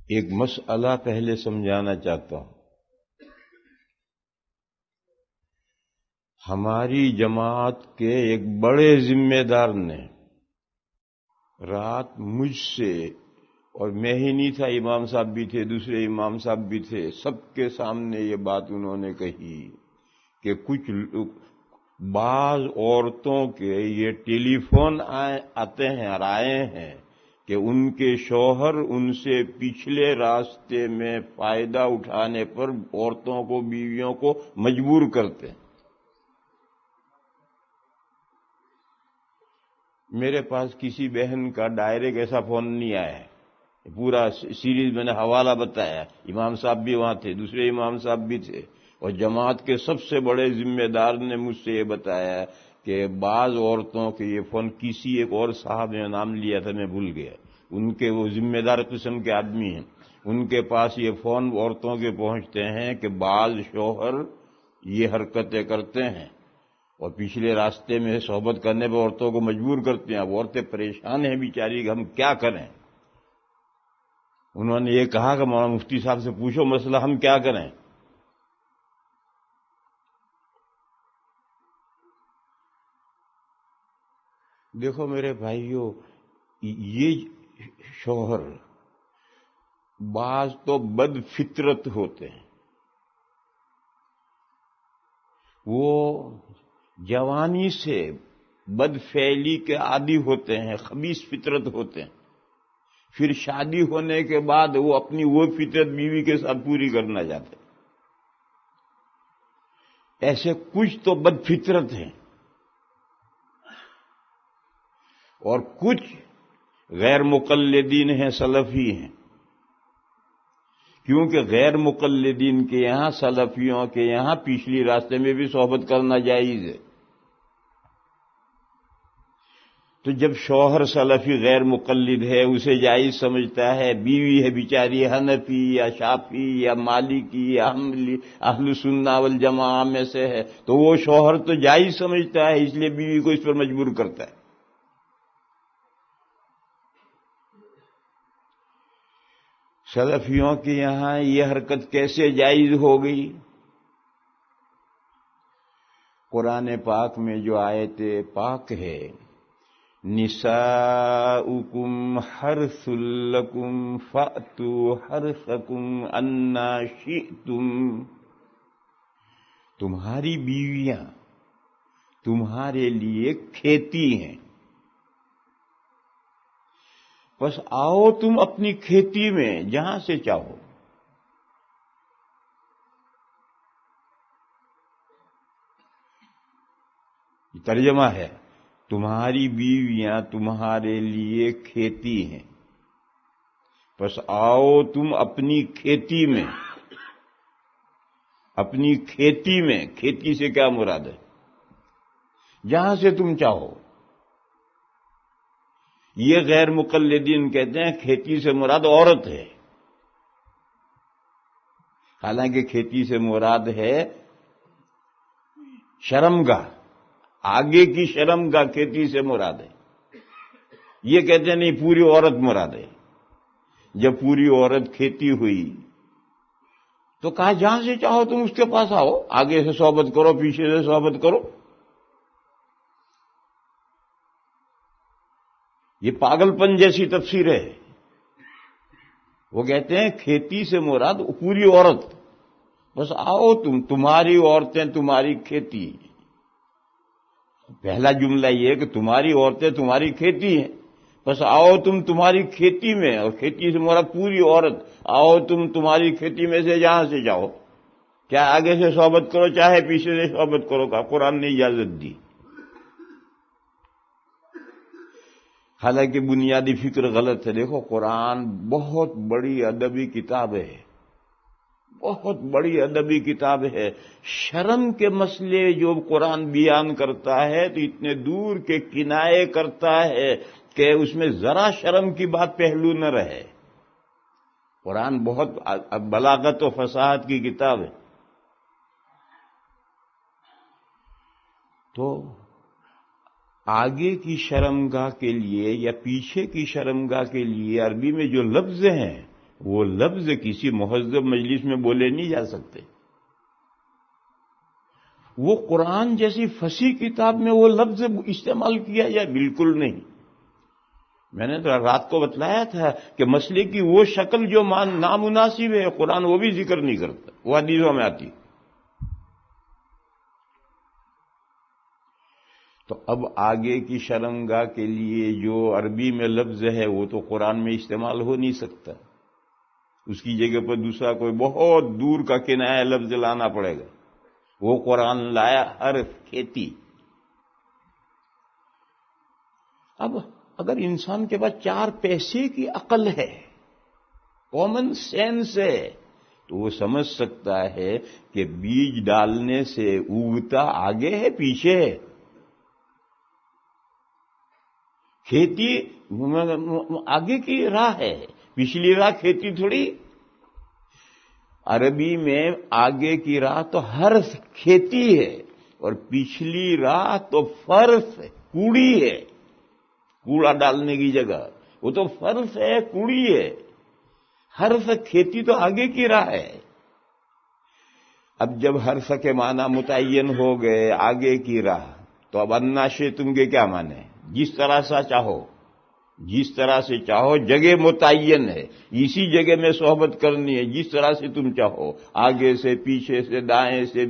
ایک مسئلہ پہلے سمجھانا چاہتا ہوں۔ ہماری جماعت کے ایک بڑے ذمہ دار نے رات مجھ سے، اور میں ہی نہیں تھا، امام صاحب بھی تھے، دوسرے امام صاحب بھی تھے، سب کے سامنے یہ بات انہوں نے کہی کہ کچھ بعض عورتوں کے یہ ٹیلی فون آتے ہیں اور آئے ہیں کہ ان کے شوہر ان سے پچھلے راستے میں فائدہ اٹھانے پر عورتوں کو، بیویوں کو مجبور کرتے ہیں۔ میرے پاس کسی بہن کا ڈائریکٹ ایسا فون نہیں آیا ہے، پورا سیریز میں نے حوالہ بتایا، امام صاحب بھی وہاں تھے، دوسرے امام صاحب بھی تھے، اور جماعت کے سب سے بڑے ذمہ دار نے مجھ سے یہ بتایا کہ بعض عورتوں کے یہ فون، کسی ایک اور صاحب نے نام لیا تھا، میں بھول گیا، ان کے وہ ذمہ دار قسم کے آدمی ہیں، ان کے پاس یہ فون عورتوں کے پہنچتے ہیں کہ بعض شوہر یہ حرکتیں کرتے ہیں اور پچھلے راستے میں صحبت کرنے پر عورتوں کو مجبور کرتے ہیں۔ اب عورتیں پریشان ہیں بیچاری کہ ہم کیا کریں۔ انہوں نے یہ کہا کہ مولانا مفتی صاحب سے پوچھو مسئلہ، ہم کیا کریں۔ دیکھو میرے بھائیوں، یہ شوہر بعض تو بد فطرت ہوتے ہیں، وہ جوانی سے بد فعلی کے عادی ہوتے ہیں، خبیث فطرت ہوتے ہیں، پھر شادی ہونے کے بعد وہ اپنی وہ فطرت بیوی کے ساتھ پوری کرنا چاہتے ہیں۔ ایسے کچھ تو بد فطرت ہیں اور کچھ غیر مقلدین ہیں، سلفی ہیں، کیونکہ غیر مقلدین کے یہاں، سلفیوں کے یہاں پچھلی راستے میں بھی صحبت کرنا جائز ہے۔ تو جب شوہر سلفی غیر مقلد ہے، اسے جائز سمجھتا ہے، بیوی ہے بیچاری حنفی یا شافعی یا مالکی یا اہل سنہ والجماعہ میں سے ہے، تو وہ شوہر تو جائز سمجھتا ہے، اس لیے بیوی کو اس پر مجبور کرتا ہے۔ سلفیوں کے یہاں یہ حرکت کیسے جائز ہو گئی؟ قرآن پاک میں جو آیت پاک ہے، نساؤکم حرث لکم فأتوا حرثکم انا شئتم، تمہاری بیویاں تمہارے لیے کھیتی ہیں، بس آؤ تم اپنی کھیتی میں جہاں سے چاہو۔ یہ ترجمہ ہے، تمہاری بیویاں تمہارے لیے کھیتی ہیں، بس آؤ تم اپنی کھیتی میں۔ اپنی کھیتی میں، کھیتی سے کیا مراد ہے؟ جہاں سے تم چاہو۔ یہ غیر مقلدین کہتے ہیں کھیتی سے مراد عورت ہے، حالانکہ کھیتی سے مراد ہے شرمگاہ، آگے کی شرمگاہ کھیتی سے مراد ہے۔ یہ کہتے ہیں نہیں، پوری عورت مراد ہے۔ جب پوری عورت کھیتی ہوئی تو کہا جہاں سے چاہو تم اس کے پاس آؤ، آگے سے صحبت کرو، پیچھے سے صحبت کرو۔ یہ پاگل پن جیسی تفسیر ہے۔ وہ کہتے ہیں کھیتی سے مراد پوری عورت، بس آؤ تمہاری عورتیں تمہاری کھیتی۔ پہلا جملہ یہ ہے کہ تمہاری عورتیں تمہاری کھیتی ہیں، بس آؤ تمہاری کھیتی میں، اور کھیتی سے مراد پوری عورت، آؤ تمہاری کھیتی میں سے جہاں سے چاہو، چاہے آگے سے صحبت کرو چاہے پیچھے سے صحبت کرو، کہا قرآن نے اجازت دی۔ حالانکہ بنیادی فکر غلط ہے۔ دیکھو قرآن بہت بڑی ادبی کتاب ہے، بہت بڑی ادبی کتاب ہے۔ شرم کے مسئلے جو قرآن بیان کرتا ہے تو اتنے دور کے کنائے کرتا ہے کہ اس میں ذرا شرم کی بات پہلو نہ رہے۔ قرآن بہت بلاغت و فصاحت کی کتاب ہے۔ تو آگے کی شرمگاہ کے لیے یا پیچھے کی شرمگاہ کے لیے عربی میں جو لفظ ہیں وہ لفظ کسی مہذب مجلس میں بولے نہیں جا سکتے. وہ قرآن جیسی فصیح کتاب میں وہ لفظ استعمال کیا جائے، بالکل نہیں. میں نے تو رات کو بتلایا تھا کہ مسئلے کی وہ شکل جو نامناسب ہے قرآن وہ بھی ذکر نہیں کرتا، وہ حدیثوں میں آتی. تو اب آگے کی شرمگاہ کے لیے جو عربی میں لفظ ہے وہ تو قرآن میں استعمال ہو نہیں سکتا، اس کی جگہ پر دوسرا کوئی بہت دور کا کنایا لفظ لانا پڑے گا. وہ قرآن لایا حرف کھیتی. اب اگر انسان کے پاس 4 پیسے کی عقل ہے، کامن سینس ہے، تو وہ سمجھ سکتا ہے کہ بیج ڈالنے سے اگتا آگے ہے پیچھے ہے. کھیتی آگے کی راہ ہے، پچھلی راہ کھیتی تھوڑی. عربی میں آگے کی راہ تو حرف کھیتی ہے اور پچھلی راہ تو فرف کوڑی ہے، کوڑا ڈالنے کی جگہ وہ تو فرف ہے، کوڑی ہے. حرف کھیتی تو آگے کی راہ ہے. اب جب حرف کے معنی متعین ہو گئے آگے کی راہ، تو اب انا شئتم کے کیا معنی؟ جس طرح سے چاہو، جس طرح سے چاہو. جگہ متعین ہے، اسی جگہ میں صحبت کرنی ہے جس طرح سے تم چاہو، آگے سے، پیچھے سے، دائیں سے،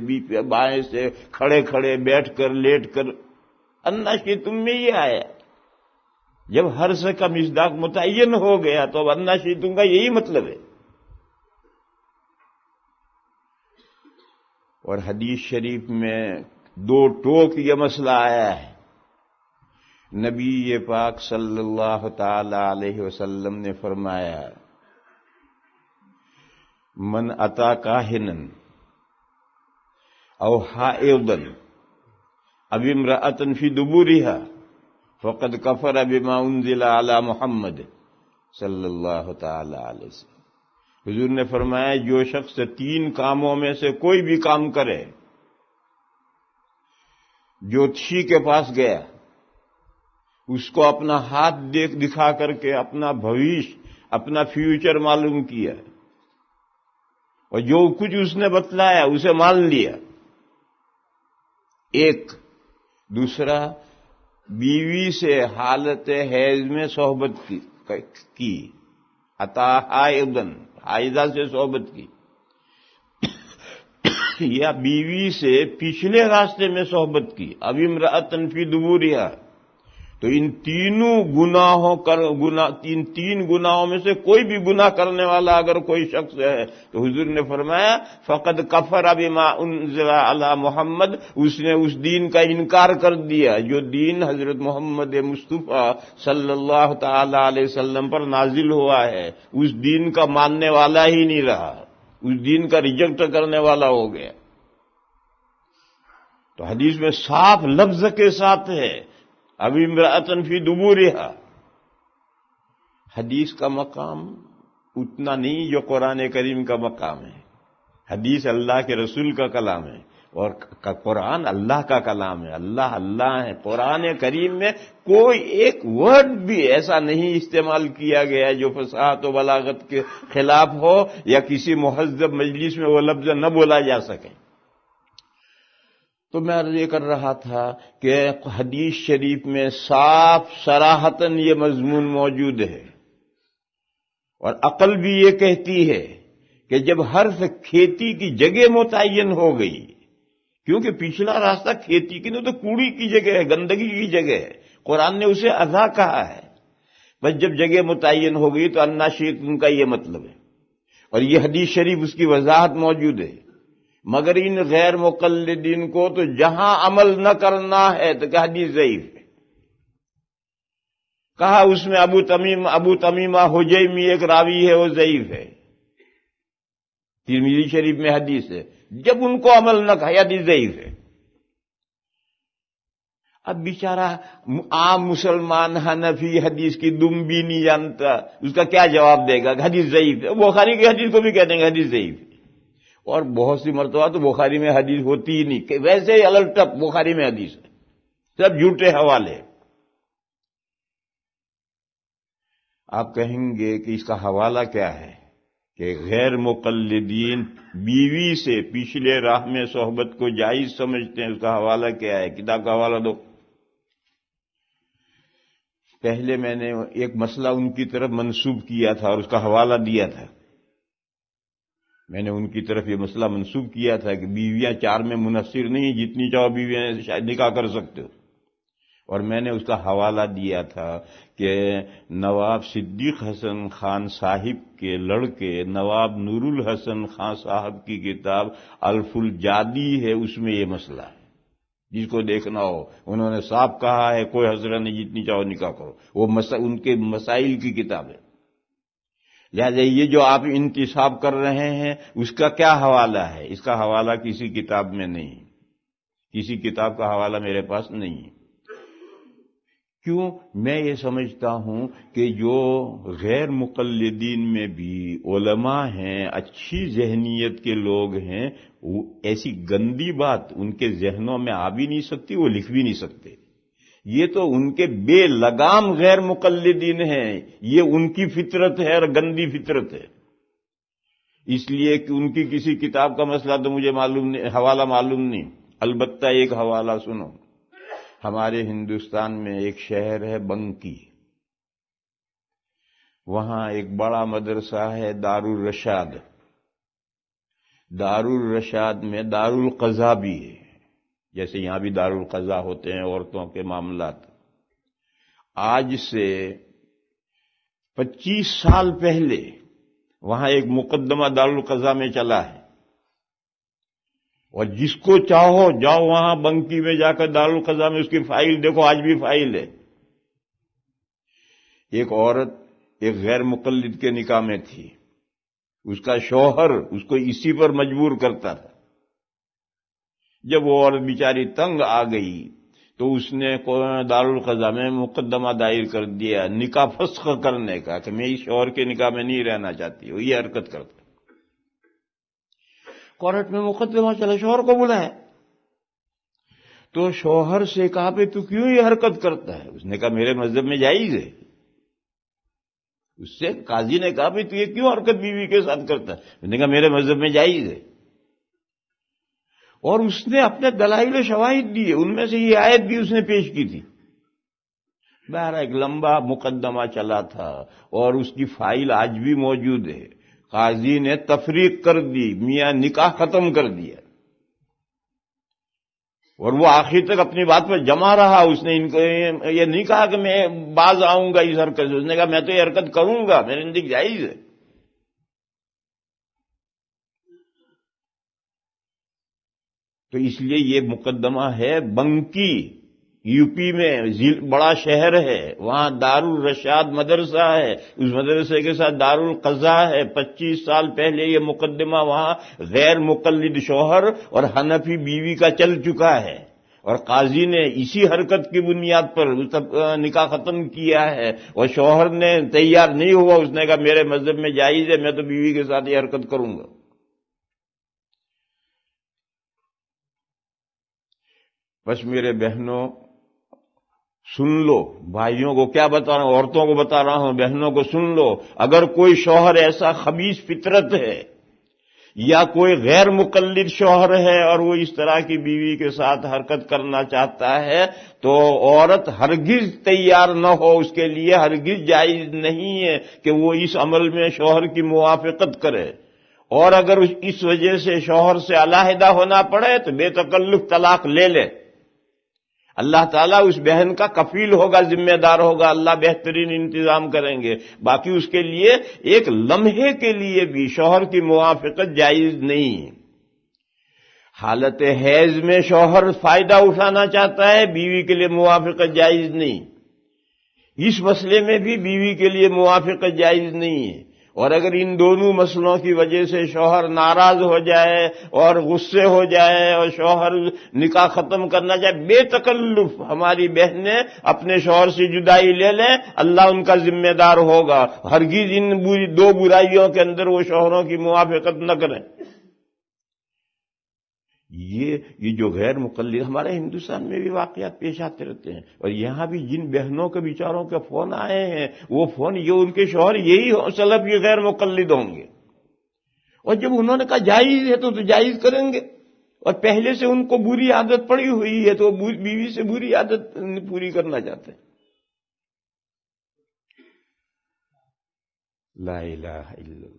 بائیں سے، کھڑے کھڑے، بیٹھ کر، لیٹ کر. انا شئتم میں یہ آیا. جب حرف کا مصداق متعین ہو گیا تو اب انا شئتم کا یہی مطلب ہے. اور حدیث شریف میں 2 ٹوک یہ مسئلہ آیا ہے. نبی پاک صلی اللہ تعالی علیہ وسلم نے فرمایا من اتا کاہنن او حائضا او امرأۃ فی دبورها فقد کفر بما انزل علی محمد صلی اللہ تعالی علیہ وسلم. حضور نے فرمایا جو شخص 3 کاموں میں سے کوئی بھی کام کرے، جوتشی کے پاس گیا، اس کو اپنا ہاتھ دکھا کر کے اپنا بھویش، اپنا فیوچر معلوم کیا، اور جو کچھ اس نے بتلایا اسے مان لیا. ایک. دوسرا، بیوی سے حالت حیض میں صحبت کی عطا حائضن، حائضہ سے صحبت کی، یا بیوی سے پچھلے راستے میں صحبت کی، اب امرأۃ فی دبورها. تو ان تینوں تین گناہوں میں سے کوئی بھی گناہ کرنے والا اگر کوئی شخص ہے تو حضور نے فرمایا فقد کفر بما انزل علی محمد، اس نے اس دین کا انکار کر دیا جو دین حضرت محمد مصطفیٰ صلی اللہ تعالی علیہ وسلم پر نازل ہوا ہے. اس دین کا ماننے والا ہی نہیں رہا، اس دین کا ریجیکٹ کرنے والا ہو گیا. تو حدیث میں صاف لفظ کے ساتھ ہے اب امرأۃ فی دبورها. حدیث کا مقام اتنا نہیں جو قرآن کریم کا مقام ہے. حدیث اللہ کے رسول کا کلام ہے اور قرآن اللہ کا کلام ہے. اللہ اللہ ہے. قرآن کریم میں کوئی ایک ورڈ بھی ایسا نہیں استعمال کیا گیا جو فصاحت و بلاغت کے خلاف ہو یا کسی مہذب مجلس میں وہ لفظ نہ بولا جا سکے. تو میں عرض یہ کر رہا تھا کہ حدیث شریف میں صاف صراحتاً یہ مضمون موجود ہے، اور عقل بھی یہ کہتی ہے کہ جب حرف کھیتی کی جگہ متعین ہو گئی، کیونکہ پچھلا راستہ کھیتی کی نہیں تو کوڑی کی جگہ ہے، گندگی کی جگہ ہے، قرآن نے اسے اذا کہا ہے. بس جب جگہ متعین ہو گئی تو انا شئتم کا یہ مطلب ہے، اور یہ حدیث شریف اس کی وضاحت موجود ہے. مگر ان غیر مقلدین کو تو جہاں عمل نہ کرنا ہے تو کہ حدیث ضعیف ہے. کہا اس میں ابو تمیمہ حجیمی ایک راوی ہے، وہ ضعیف ہے. ترمذی شریف میں حدیث ہے، جب ان کو عمل نہ کہا حدیث ضعیف ہے. اب بیچارہ عام مسلمان حنفی حدیث کی دم بھی نہیں جانتا، اس کا کیا جواب دے گا؟ حدیث ضعیف ہے. بخاری کی حدیث کو بھی کہہ دیں گے حدیث ضعیف ہے. اور بہت سی مرتبہ تو بخاری میں حدیث ہوتی ہی نہیں، کہ ویسے ہی الٹپ بخاری میں حدیث ہے، سب جھوٹے حوالے. آپ کہیں گے کہ اس کا حوالہ کیا ہے؟ کہ غیر مقلدین بیوی سے پچھلے راہ میں صحبت کو جائز سمجھتے ہیں، اس کا حوالہ کیا ہے؟ کتاب کا حوالہ دو۔ پہلے میں نے ایک مسئلہ ان کی طرف منسوب کیا تھا اور اس کا حوالہ دیا تھا۔ میں نے ان کی طرف یہ مسئلہ منسوب کیا تھا کہ بیویاں 4 میں منحصر نہیں، جتنی چاہو بیویاں شاید نکاح کر سکتے ہو، اور میں نے اس کا حوالہ دیا تھا کہ نواب صدیق حسن خان صاحب کے لڑکے نواب نور الحسن خان صاحب کی کتاب الف الجادی ہے، اس میں یہ مسئلہ ہے، جس کو دیکھنا ہو انہوں نے صاف کہا ہے کوئی حضرت نہیں، جتنی چاہو نکاح کرو، وہ ان کے مسائل کی کتاب ہے۔ لہٰذا یہ جو آپ انتصاب کر رہے ہیں اس کا کیا حوالہ ہے؟ اس کا حوالہ کسی کتاب میں نہیں، کسی کتاب کا حوالہ میرے پاس نہیں۔ کیوں؟ میں یہ سمجھتا ہوں کہ جو غیر مقلدین میں بھی علماء ہیں، اچھی ذہنیت کے لوگ ہیں، وہ ایسی گندی بات ان کے ذہنوں میں آ بھی نہیں سکتی، وہ لکھ بھی نہیں سکتے۔ یہ تو ان کے بے لگام غیر مقلدین ہیں، یہ ان کی فطرت ہے اور گندی فطرت ہے۔ اس لیے کہ ان کی کسی کتاب کا مسئلہ تو مجھے معلوم نہیں، حوالہ معلوم نہیں۔ البتہ ایک حوالہ سنو، ہمارے ہندوستان میں ایک شہر ہے بنکی، وہاں ایک بڑا مدرسہ ہے دارالرشاد۔ دارالرشاد میں دارالقضاء بھی ہے، جیسے یہاں بھی دارالقضاء ہوتے ہیں عورتوں کے معاملات۔ آج سے 25 سال پہلے وہاں ایک مقدمہ دارالقضاء میں چلا ہے، اور جس کو چاہو جاؤ وہاں بنکی میں جا کر دارالقضاء میں اس کی فائل دیکھو، آج بھی فائل ہے۔ ایک عورت ایک غیر مقلد کے نکاح میں تھی، اس کا شوہر اس کو اسی پر مجبور کرتا تھا۔ جب وہ عورت بیچاری تنگ آ گئی تو اس نے دارالقضاء میں مقدمہ دائر کر دیا نکاح فسخ کرنے کا، کہ میں اس شوہر کے نکاح میں نہیں رہنا چاہتی، وہ یہ حرکت کرتا۔ کورٹ میں مقدمہ چلا، شوہر کو بلایا تو شوہر سے کہا کہ تو کیوں یہ حرکت کرتا ہے؟ اس نے کہا میرے مذہب میں جائز ہے۔ اس سے قاضی نے کہا تو یہ کیوں حرکت بیوی کے ساتھ کرتا ہے؟ اس نے کہا میرے مذہب میں جائز ہے، اور اس نے اپنے دلائل و شواہد دیے، ان میں سے یہ آیت بھی اس نے پیش کی تھی۔ بہرحال ایک لمبا مقدمہ چلا تھا اور اس کی فائل آج بھی موجود ہے۔ قاضی نے تفریق کر دی، میاں نکاح ختم کر دیا، اور وہ آخر تک اپنی بات پر جمع رہا۔ اس نے ان کو یہ نہیں کہا کہ میں باز آؤں گا اس حرکت سے، اس نے کہا میں تو یہ حرکت کروں گا، میرے نزدیک جائز ہے۔ تو اس لیے یہ مقدمہ ہے بنکی، یو پی میں بڑا شہر ہے، وہاں دارالرشاد مدرسہ ہے، اس مدرسے کے ساتھ دارالقضاء ہے۔ 25 سال پہلے یہ مقدمہ وہاں غیر مقلد شوہر اور حنفی بیوی کا چل چکا ہے، اور قاضی نے اسی حرکت کی بنیاد پر نکاح ختم کیا ہے، اور شوہر نے تیار نہیں ہوا، اس نے کہا میرے مذہب میں جائز ہے، میں تو بیوی کے ساتھ یہ حرکت کروں گا۔ بس میرے بہنوں سن لو، بھائیوں کو کیا بتا رہا ہوں، عورتوں کو بتا رہا ہوں، بہنوں کو سن لو، اگر کوئی شوہر ایسا خبیث فطرت ہے یا کوئی غیر مقلد شوہر ہے اور وہ اس طرح کی بیوی کے ساتھ حرکت کرنا چاہتا ہے تو عورت ہرگز تیار نہ ہو، اس کے لیے ہرگز جائز نہیں ہے کہ وہ اس عمل میں شوہر کی موافقت کرے، اور اگر اس وجہ سے شوہر سے علیحدہ ہونا پڑے تو بے تکلف طلاق لے لے۔ اللہ تعالیٰ اس بہن کا کفیل ہوگا، ذمہ دار ہوگا، اللہ بہترین انتظام کریں گے۔ باقی اس کے لیے ایک لمحے کے لیے بھی شوہر کی موافقت جائز نہیں۔ حالت حیض میں شوہر فائدہ اٹھانا چاہتا ہے، بیوی کے لیے موافقت جائز نہیں۔ اس مسئلے میں بھی بیوی کے لیے موافقت جائز نہیں ہے، اور اگر ان دونوں مسئلوں کی وجہ سے شوہر ناراض ہو جائے اور غصے ہو جائے اور شوہر نکاح ختم کرنا چاہے، بے تکلف ہماری بہنیں اپنے شوہر سے جدائی لے لیں، اللہ ان کا ذمہ دار ہوگا۔ ہرگز ان دو برائیوں کے اندر وہ شوہروں کی موافقت نہ کریں۔ یہ جو غیر مقلد ہمارے ہندوستان میں بھی واقعات پیش آتے رہتے ہیں، اور یہاں بھی جن بہنوں کے بیچاروں کے فون آئے ہیں، وہ فون یہ ان کے شوہر یہی سلف یہ غیر مقلد ہوں گے، اور جب انہوں نے کہا جائز ہے تو جائز کریں گے، اور پہلے سے ان کو بری عادت پڑی ہوئی ہے تو بیوی سے بری عادت پوری کرنا چاہتے ہیں۔ لا الہ الا اللہ۔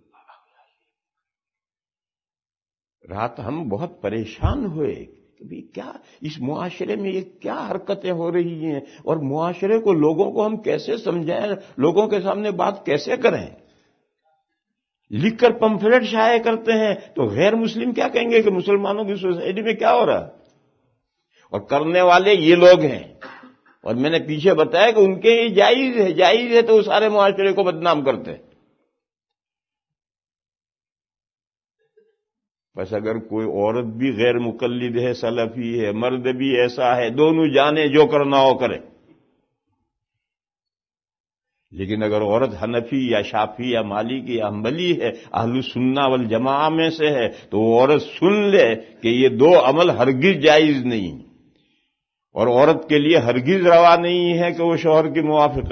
رات ہم بہت پریشان ہوئے کہ کیا اس معاشرے میں یہ کیا حرکتیں ہو رہی ہیں، اور معاشرے کو، لوگوں کو ہم کیسے سمجھائیں، لوگوں کے سامنے بات کیسے کریں۔ لکھ کر پمفلیٹ شائع کرتے ہیں تو غیر مسلم کیا کہیں گے کہ مسلمانوں کی سوسائٹی میں کیا ہو رہا ہے، اور کرنے والے یہ لوگ ہیں۔ اور میں نے پیچھے بتایا کہ ان کے یہ جائز ہے تو وہ سارے معاشرے کو بدنام کرتے ہیں۔ بس اگر کوئی عورت بھی غیر مقلد ہے، سلفی ہے، مرد بھی ایسا ہے، دونوں جانے جو کرنا ہو کرے۔ لیکن اگر عورت حنفی یا شافعی یا مالکی یا حنبلی ہے، اہل سنہ والجماعہ میں سے ہے، تو وہ عورت سن لے کہ یہ دو عمل ہرگز جائز نہیں، اور عورت کے لیے ہرگز روا نہیں ہے کہ وہ شوہر کی موافقت